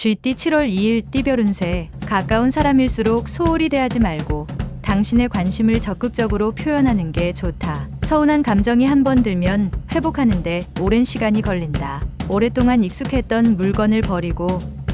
쥐띠 7월 2일 띠별 운세. 가까운 사람일수록 소홀히 대하지 말고 당신의 관심을 적극적으로 표현하는 게 좋다. 서운한 감정이 한 번 들면 회복하는데 오랜 시간이 걸린다. 오랫동안 익숙했던 물건을 버리고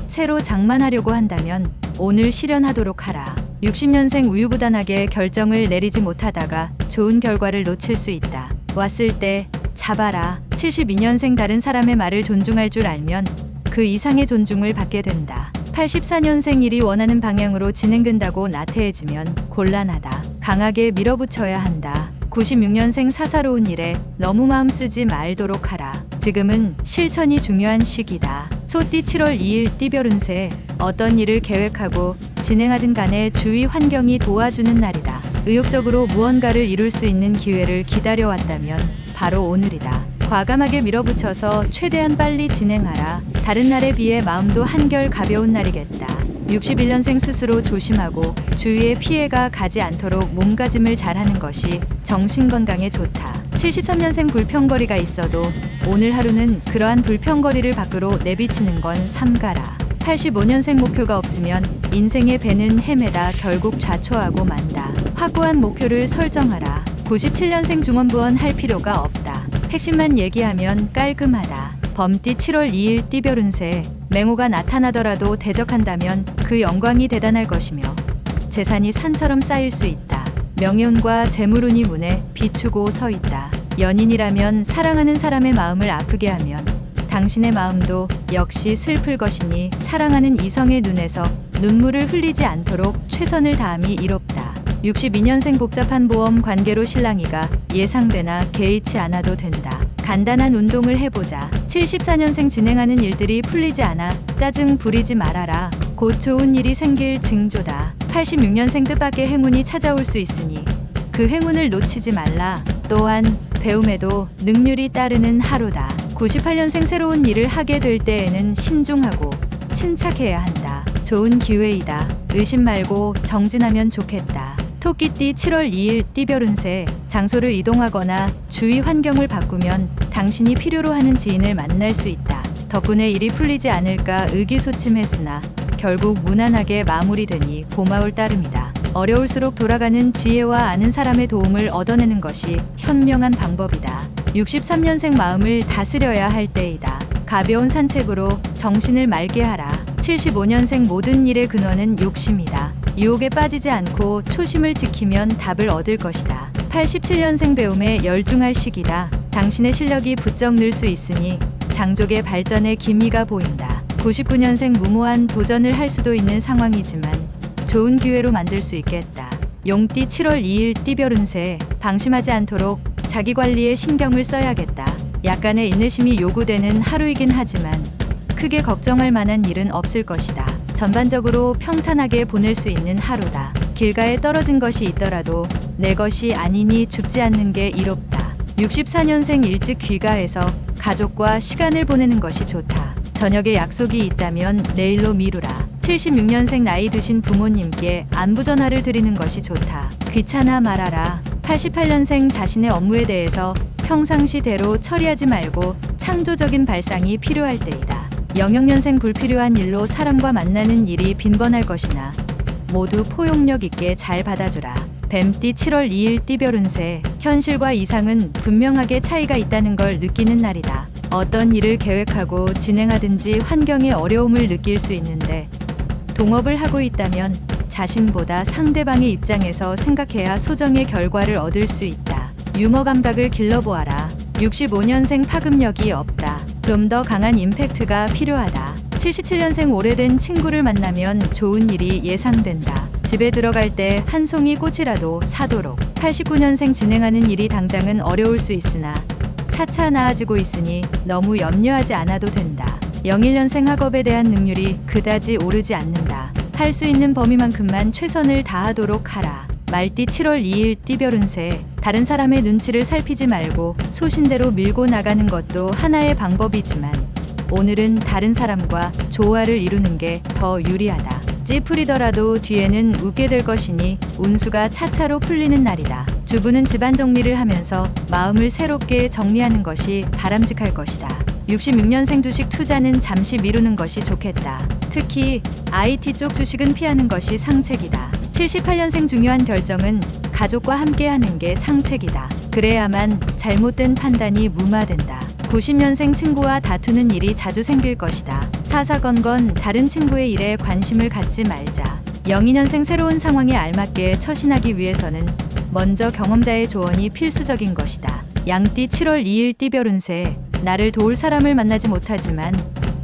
새로 장만하려고 한다면 오늘 실현하도록 하라. 60년생 우유부단하게 결정을 내리지 못하다가 좋은 결과를 놓칠 수 있다. 왔을 때 잡아라. 72년생 다른 사람의 말을 존중할 줄 알면 그 이상의 존중을 받게 된다. 84년생 일이 원하는 방향으로 진행된다고 나태해지면 곤란하다. 강하게 밀어붙여야 한다. 96년생 사사로운 일에 너무 마음 쓰지 말도록 하라. 지금은 실천이 중요한 시기다. 소띠 7월 2일 띠별 운세. 어떤 일을 계획하고 진행하든 간에 주위 환경이 도와주는 날이다. 의욕적으로 무언가를 이룰 수 있는 기회를 기다려왔다면 바로 오늘이다. 과감하게 밀어붙여서 최대한 빨리 진행하라. 다른 날에 비해 마음도 한결 가벼운 날이겠다. 61년생 스스로 조심하고 주위에 피해가 가지 않도록 몸가짐을 잘하는 것이 정신건강에 좋다. 73년생 불평거리가 있어도 오늘 하루는 그러한 불평거리를 밖으로 내비치는 건 삼가라. 85년생 목표가 없으면 인생의 배는 헤매다 결국 좌초하고 만다. 확고한 목표를 설정하라. 97년생 중원부원 할 필요가 없다. 핵심만 얘기하면 깔끔하다. 범띠 7월 2일 띠별 운세. 맹호가 나타나더라도 대적한다면 그 영광이 대단할 것이며 재산이 산처럼 쌓일 수 있다. 명예운과 재물운이 문에 비추고 서 있다. 연인이라면 사랑하는 사람의 마음을 아프게 하면 당신의 마음도 역시 슬플 것이니 사랑하는 이성의 눈에서 눈물을 흘리지 않도록 최선을 다함이 이롭다. 62년생 복잡한 보험 관계로 실랑이가 예상되나 개의치 않아도 된다. 간단한 운동을 해보자. 74년생 진행하는 일들이 풀리지 않아 짜증 부리지 말아라. 곧 좋은 일이 생길 징조다. 86년생 뜻밖의 행운이 찾아올 수 있으니 그 행운을 놓치지 말라. 또한 배움에도 능률이 따르는 하루다. 98년생 새로운 일을 하게 될 때에는 신중하고 침착해야 한다. 좋은 기회이다. 의심 말고 정진하면 좋겠다. 토끼띠 7월 2일 띠별 운세. 장소를 이동하거나 주위 환경을 바꾸면 당신이 필요로 하는 지인을 만날 수 있다. 덕분에 일이 풀리지 않을까 의기소침했으나 결국 무난하게 마무리되니 고마울 따름이다. 어려울수록 돌아가는 지혜와 아는 사람의 도움을 얻어내는 것이 현명한 방법이다. 63년생 마음을 다스려야 할 때이다. 가벼운 산책으로 정신을 맑게 하라. 75년생 모든 일의 근원은 욕심이다. 유혹에 빠지지 않고 초심을 지키면 답을 얻을 것이다. 87년생 배움에 열중할 시기다. 당신의 실력이 부쩍 늘 수 있으니 장족의 발전에 기미가 보인다. 99년생 무모한 도전을 할 수도 있는 상황이지만 좋은 기회로 만들 수 있겠다. 용띠 7월 2일 띠별 운세. 방심하지 않도록 자기 관리에 신경을 써야겠다. 약간의 인내심이 요구되는 하루이긴 하지만 크게 걱정할 만한 일은 없을 것이다. 전반적으로 평탄하게 보낼 수 있는 하루다. 길가에 떨어진 것이 있더라도 내 것이 아니니 죽지 않는 게 이롭다. 64년생 일찍 귀가해서 가족과 시간을 보내는 것이 좋다. 저녁에 약속이 있다면 내일로 미루라. 76년생 나이 드신 부모님께 안부 전화를 드리는 것이 좋다. 귀찮아 말아라. 88년생 자신의 업무에 대해서 평상시대로 처리하지 말고 창조적인 발상이 필요할 때이다. 00년생 불필요한 일로 사람과 만나는 일이 빈번할 것이나 모두 포용력 있게 잘 받아주라. 뱀띠 7월 2일 띠별 운세. 현실과 이상은 분명하게 차이가 있다는 걸 느끼는 날이다. 어떤 일을 계획하고 진행하든지 환경의 어려움을 느낄 수 있는데 동업을 하고 있다면 자신보다 상대방의 입장에서 생각해야 소정의 결과를 얻을 수 있다. 유머 감각을 길러보아라. 65년생 파급력이 없다. 좀 더 강한 임팩트가 필요하다. 77년생 오래된 친구를 만나면 좋은 일이 예상된다. 집에 들어갈 때 한 송이 꽃이라도 사도록. 89년생 진행하는 일이 당장은 어려울 수 있으나 차차 나아지고 있으니 너무 염려하지 않아도 된다. 01년생 학업에 대한 능률이 그다지 오르지 않는다. 할 수 있는 범위만큼만 최선을 다하도록 하라. 말띠 7월 2일 띠별 운세. 다른 사람의 눈치를 살피지 말고 소신대로 밀고 나가는 것도 하나의 방법이지만 오늘은 다른 사람과 조화를 이루는 게 더 유리하다. 찌푸리더라도 뒤에는 웃게 될 것이니 운수가 차차로 풀리는 날이다. 주부는 집안 정리를 하면서 마음을 새롭게 정리하는 것이 바람직할 것이다. 66년생 주식 투자는 잠시 미루는 것이 좋겠다. 특히 IT 쪽 주식은 피하는 것이 상책이다. 78년생 중요한 결정은 가족과 함께 하는 게 상책이다. 그래야만 잘못된 판단이 무마된다. 90년생 친구와 다투는 일이 자주 생길 것이다. 사사건건 다른 친구의 일에 관심을 갖지 말자. 02년생 새로운 상황에 알맞게 처신하기 위해서는 먼저 경험자의 조언이 필수적인 것이다. 양띠 7월 2일 띠별 운세. 나를 도울 사람을 만나지 못하지만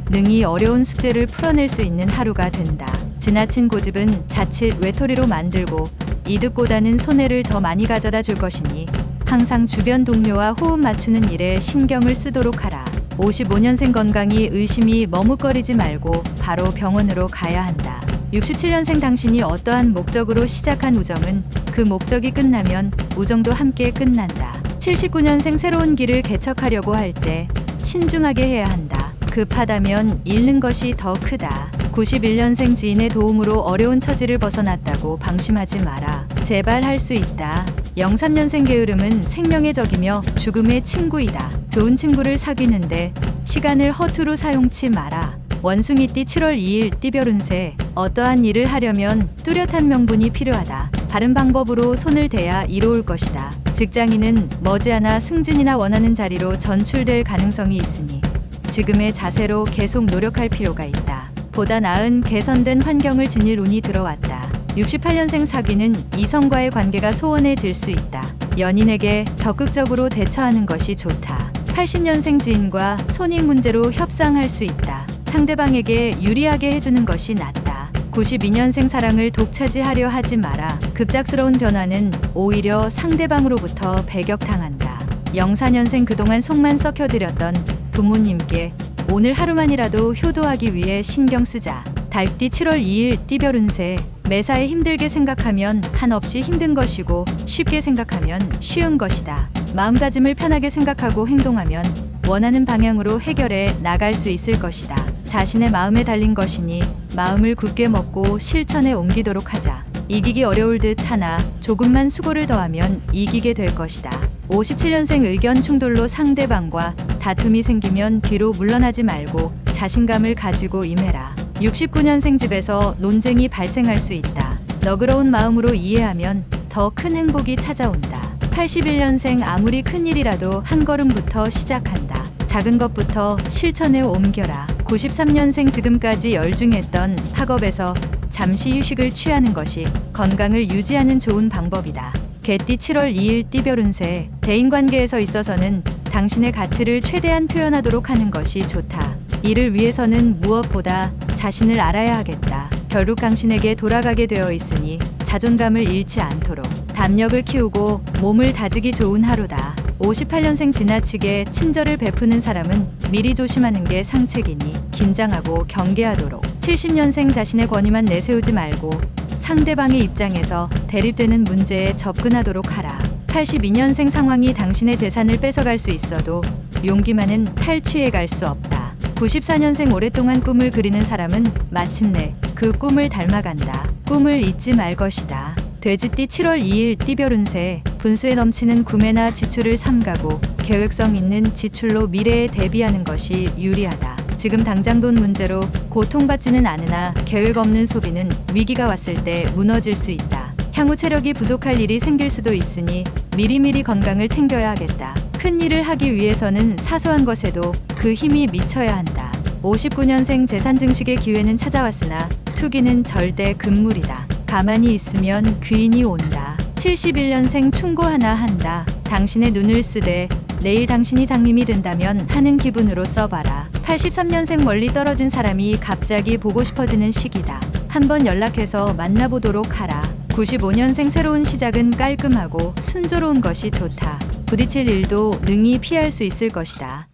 능히 어려운 숙제를 풀어낼 수 있는 하루가 된다. 지나친 고집은 자칫 외톨이로 만들고 이득보다는 손해를 더 많이 가져다 줄 것이니 항상 주변 동료와 호흡 맞추는 일에 신경을 쓰도록 하라. 55년생 건강이 의심이 머뭇거리지 말고 바로 병원으로 가야 한다. 67년생 당신이 어떠한 목적으로 시작한 우정은 그 목적이 끝나면 우정도 함께 끝난다. 79년생 새로운 길을 개척하려고 할 때 신중하게 해야 한다. 급하다면 잃는 것이 더 크다. 91년생 지인의 도움으로 어려운 처지를 벗어났다고 방심하지 마라. 제발 할 수 있다. 03년생 게으름은 생명의 적이며 죽음의 친구이다. 좋은 친구를 사귀는데 시간을 허투루 사용치 마라. 원숭이띠 7월 2일 띠별 운세. 어떠한 일을 하려면 뚜렷한 명분이 필요하다. 바른 방법으로 손을 대야 이로울 것이다. 직장인은 머지않아 승진이나 원하는 자리로 전출될 가능성이 있으니 지금의 자세로 계속 노력할 필요가 있다. 보다 나은 개선된 환경을 지닐 운이 들어왔다. 68년생 사귀는 이성과의 관계가 소원해질 수 있다. 연인에게 적극적으로 대처하는 것이 좋다. 80년생 지인과 손익 문제로 협상할 수 있다. 상대방에게 유리하게 해주는 것이 낫다. 92년생 사랑을 독차지하려 하지 마라. 급작스러운 변화는 오히려 상대방으로부터 배격당한다. 04년생 그동안 속만 썩혀드렸던 부모님께 오늘 하루만이라도 효도하기 위해 신경 쓰자. 달띠 7월 2일 띠별 운세. 매사에 힘들게 생각하면 한없이 힘든 것이고 쉽게 생각하면 쉬운 것이다. 마음가짐을 편하게 생각하고 행동하면 원하는 방향으로 해결해 나갈 수 있을 것이다. 자신의 마음에 달린 것이니 마음을 굳게 먹고 실천에 옮기도록 하자. 이기기 어려울 듯 하나 조금만 수고를 더하면 이기게 될 것이다. 57년생 의견 충돌로 상대방과 다툼이 생기면 뒤로 물러나지 말고 자신감을 가지고 임해라. 69년생 집에서 논쟁이 발생할 수 있다. 너그러운 마음으로 이해하면 더 큰 행복이 찾아온다. 81년생 아무리 큰 일이라도 한 걸음부터 시작한다. 작은 것부터 실천에 옮겨라. 93년생 지금까지 열중했던 학업에서 잠시 휴식을 취하는 것이 건강을 유지하는 좋은 방법이다. 개띠 7월 2일 띠별 운세. 대인관계에서 있어서는 당신의 가치를 최대한 표현하도록 하는 것이 좋다. 이를 위해서는 무엇보다 자신을 알아야 하겠다. 결국 당신에게 돌아가게 되어 있으니 자존감을 잃지 않도록 담력을 키우고 몸을 다지기 좋은 하루다. 58년생 지나치게 친절을 베푸는 사람은 미리 조심하는 게 상책이니 긴장하고 경계하도록. 70년생 자신의 권위만 내세우지 말고 상대방의 입장에서 대립되는 문제에 접근하도록 하라. 82년생 상황이 당신의 재산을 뺏어갈 수 있어도 용기만은 탈취해 갈 수 없다. 94년생 오랫동안 꿈을 그리는 사람은 마침내 그 꿈을 닮아간다. 꿈을 잊지 말 것이다. 돼지띠 7월 2일 띠별 운세. 분수에 넘치는 구매나 지출을 삼가고 계획성 있는 지출로 미래에 대비하는 것이 유리하다. 지금 당장 돈 문제로 고통받지는 않으나 계획 없는 소비는 위기가 왔을 때 무너질 수 있다. 향후 체력이 부족할 일이 생길 수도 있으니 미리미리 건강을 챙겨야 하겠다. 큰 일을 하기 위해서는 사소한 것에도 그 힘이 미쳐야 한다. 59년생 재산 증식의 기회는 찾아왔으나 투기는 절대 금물이다. 가만히 있으면 귀인이 온다. 71년생 충고 하나 한다. 당신의 눈을 쓰되 내일 당신이 장님이 된다면 하는 기분으로 써봐라. 83년생 멀리 떨어진 사람이 갑자기 보고 싶어지는 시기다. 한번 연락해서 만나보도록 하라. 95년생 새로운 시작은 깔끔하고 순조로운 것이 좋다. 부딪힐 일도 능히 피할 수 있을 것이다.